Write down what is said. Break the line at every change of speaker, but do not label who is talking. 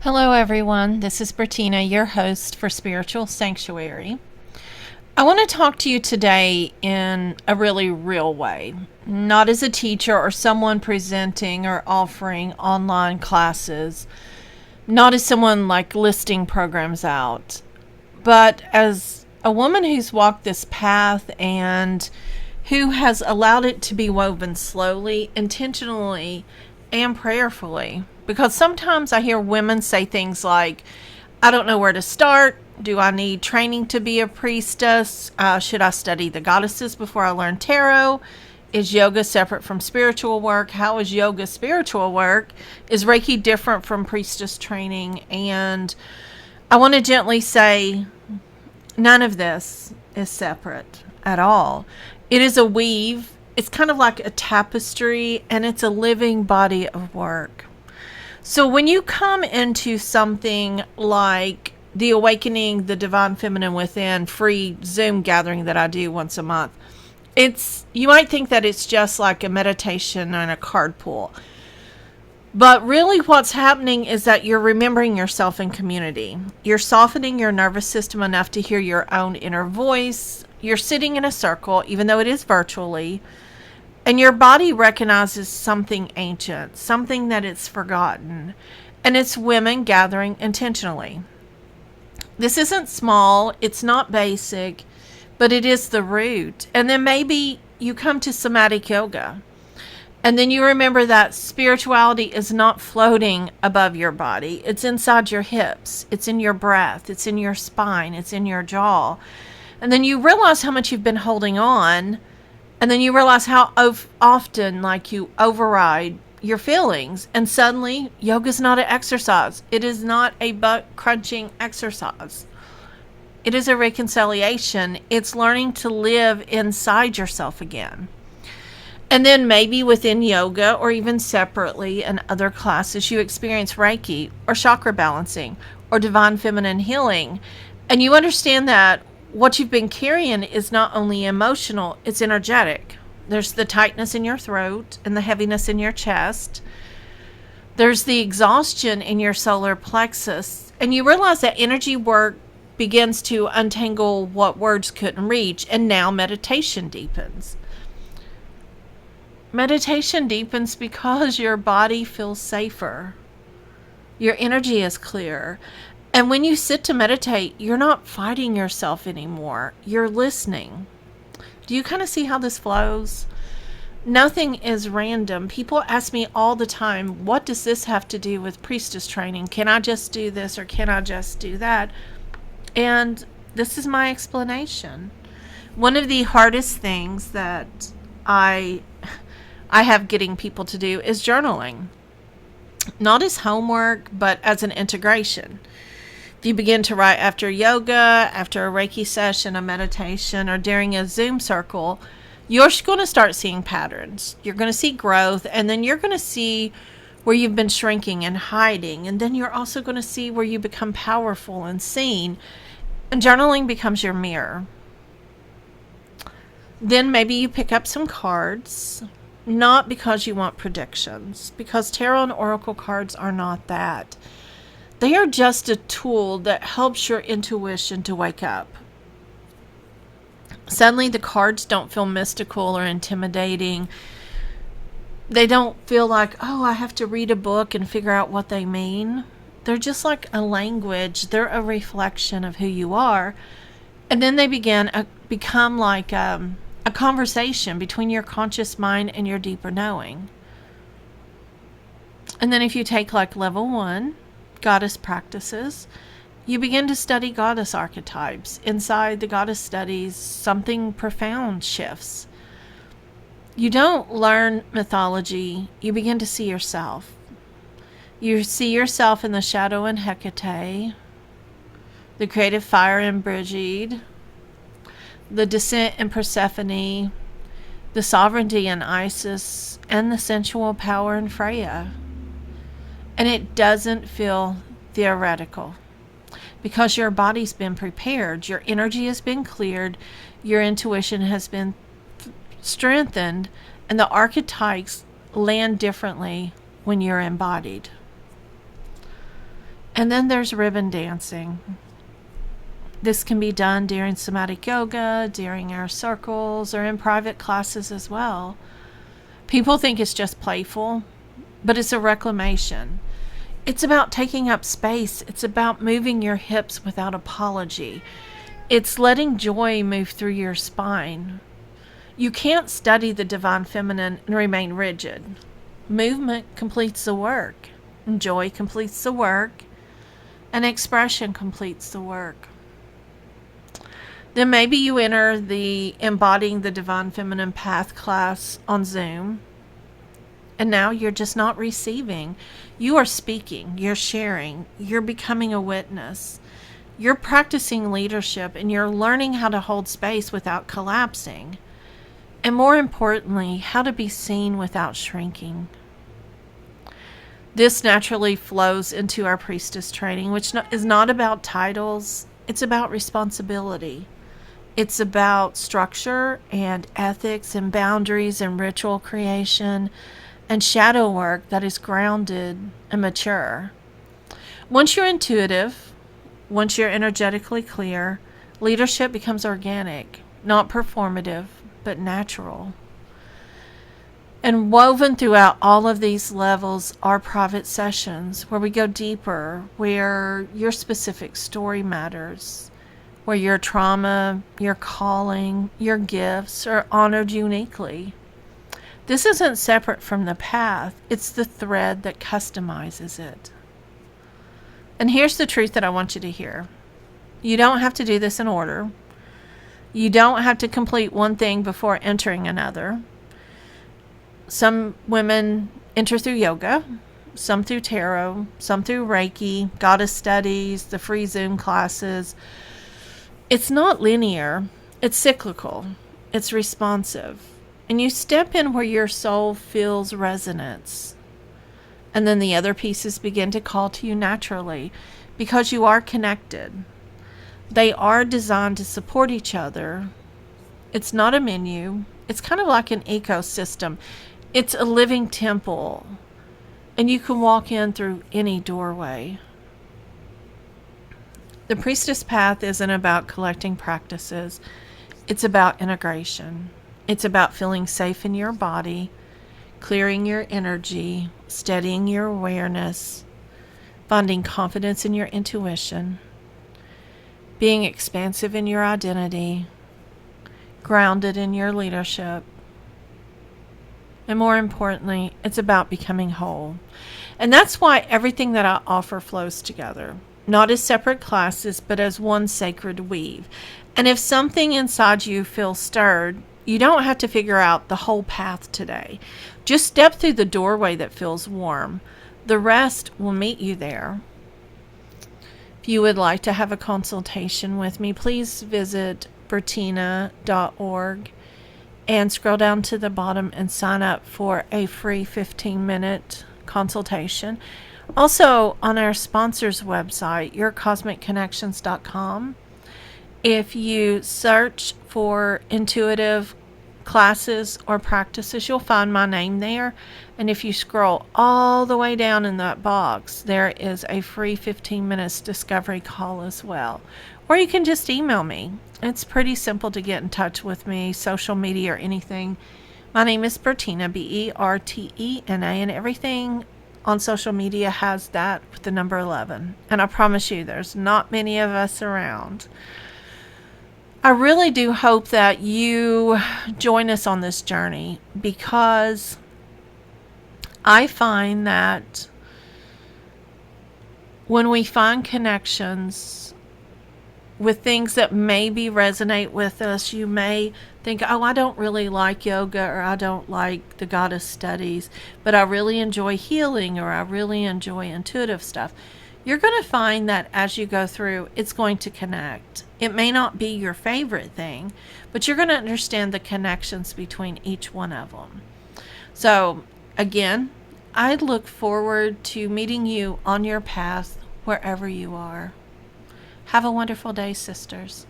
Hello, everyone. This is Bertina, your host for Spiritual Sanctuary. I want to talk to you today in a really real way, not as a teacher or someone presenting or offering online classes, not as someone like listing programs out, but as a woman who's walked this path and who has allowed it to be woven slowly, intentionally, and prayerfully. Because sometimes I hear women say things like, I don't know where to start. Do I need training to be a priestess? Should I study the goddesses before I learn tarot? Is yoga separate from spiritual work? How is yoga spiritual work? Is Reiki different from priestess training? And I want to gently say, none of this is separate at all. It is a weave. It's kind of like a tapestry, and it's a living body of work. So when you come into something like the Awakening the Divine Feminine Within free Zoom gathering that I do once a month, you might think that it's just like a meditation and a card pull. But really what's happening is that you're remembering yourself in community. You're softening your nervous system enough to hear your own inner voice. You're sitting in a circle, even though it is virtually, and your body recognizes something ancient, something that it's forgotten, and it's women gathering intentionally. This isn't small, it's not basic, but it is the root. And then maybe you come to Somatic Yoga, and then you remember that spirituality is not floating above your body. It's inside your hips, it's in your breath, it's in your spine, it's in your jaw. And then you realize how much you've been holding on. And then you realize how often, you override your feelings. And suddenly, yoga's not an exercise. It is not a butt-crunching exercise. It is a reconciliation. It's learning to live inside yourself again. And then maybe within yoga, or even separately in other classes, you experience Reiki, or chakra balancing, or divine feminine healing. And you understand that what you've been carrying is not only emotional, it's energetic. There's the tightness in your throat and the heaviness in your chest. There's the exhaustion in your solar plexus. And you realize that energy work begins to untangle what words couldn't reach. And now meditation deepens. Meditation deepens because your body feels safer. Your energy is clear. And when you sit to meditate, you're not fighting yourself anymore. You're listening. Do you kind of see how this flows? Nothing is random. People ask me all the time, what does this have to do with priestess training? Can I just do this or can I just do that? And this is my explanation. One of the hardest things that I have getting people to do is journaling. Not as homework, but as an integration. You begin to write after yoga, after a Reiki session, a meditation, or during a Zoom circle, you're going to start seeing patterns. You're going to see growth, and then you're going to see where you've been shrinking and hiding, and then you're also going to see where you become powerful and seen, and journaling becomes your mirror. Then maybe you pick up some cards, not because you want predictions, because tarot and oracle cards are not that. They are just a tool that helps your intuition to wake up. Suddenly the cards don't feel mystical or intimidating. They don't feel like, oh, I have to read a book and figure out what they mean. They're just like a language. They're a reflection of who you are. And then they become like a conversation between your conscious mind and your deeper knowing. And then if you take level 1, goddess practices, you begin to study goddess archetypes. Inside the goddess studies, something profound shifts. You don't learn mythology, you begin to see yourself. You see yourself in the shadow in Hecate, the creative fire in Brigid, the descent in Persephone, the sovereignty in Isis, and the sensual power in Freya. And it doesn't feel theoretical because your body's been prepared, your energy has been cleared, your intuition has been strengthened, and the archetypes land differently when you're embodied. And then there's ribbon dancing. This can be done during Somatic Yoga, during our circles, or in private classes as well. People think it's just playful, but it's a reclamation. It's about taking up space. It's about moving your hips without apology. It's letting joy move through your spine. You can't study the divine feminine and remain rigid. Movement completes the work. Joy completes the work. And expression completes the work. Then maybe you enter the Embodying the Divine Feminine Path class on Zoom. And now you're just not receiving. You are speaking. You're sharing. You're becoming a witness. You're practicing leadership, and you're learning how to hold space without collapsing. And more importantly, how to be seen without shrinking. This naturally flows into our Priestess training, which is not about titles. It's about responsibility. It's about structure and ethics and boundaries and ritual creation and shadow work that is grounded and mature. Once you're intuitive, once you're energetically clear, leadership becomes organic, not performative, but natural. And woven throughout all of these levels are private sessions where we go deeper, where your specific story matters, where your trauma, your calling, your gifts are honored uniquely. This isn't separate from the path. It's the thread that customizes it. And here's the truth that I want you to hear. You don't have to do this in order. You don't have to complete one thing before entering another. Some women enter through yoga, some through tarot, some through Reiki, goddess studies, the free Zoom classes. It's not linear. It's cyclical. It's responsive. And you step in where your soul feels resonance. And then the other pieces begin to call to you naturally because you are connected. They are designed to support each other. It's not a menu. It's kind of like an ecosystem. It's a living temple. And you can walk in through any doorway. The Priestess path isn't about collecting practices. It's about integration. It's about feeling safe in your body, clearing your energy, steadying your awareness, finding confidence in your intuition, being expansive in your identity, grounded in your leadership. And more importantly, it's about becoming whole. And that's why everything that I offer flows together, not as separate classes, but as one sacred weave. And if something inside you feels stirred, you don't have to figure out the whole path today. Just step through the doorway that feels warm. The rest will meet you there. If you would like to have a consultation with me, please visit bertina.org and scroll down to the bottom and sign up for a free 15-minute consultation. Also, on our sponsor's website, yourcosmicconnections.com, if you search for intuitive classes or practices, you'll find my name there. And if you scroll all the way down in that box, there is a free 15 minutes discovery call as well. Or you can just email me. It's pretty simple to get in touch with me, social media or anything. My name is Bertina, Bertena, and everything on social media has that with the number 11. And I promise you, there's not many of us around. I really do hope that you join us on this journey, because I find that when we find connections with things that maybe resonate with us, you may think, oh, I don't really like yoga, or I don't like the goddess studies, but I really enjoy healing, or I really enjoy intuitive stuff. You're going to find that as you go through, it's going to connect. It may not be your favorite thing, but you're going to understand the connections between each one of them. So, again, I look forward to meeting you on your path wherever you are. Have a wonderful day, sisters.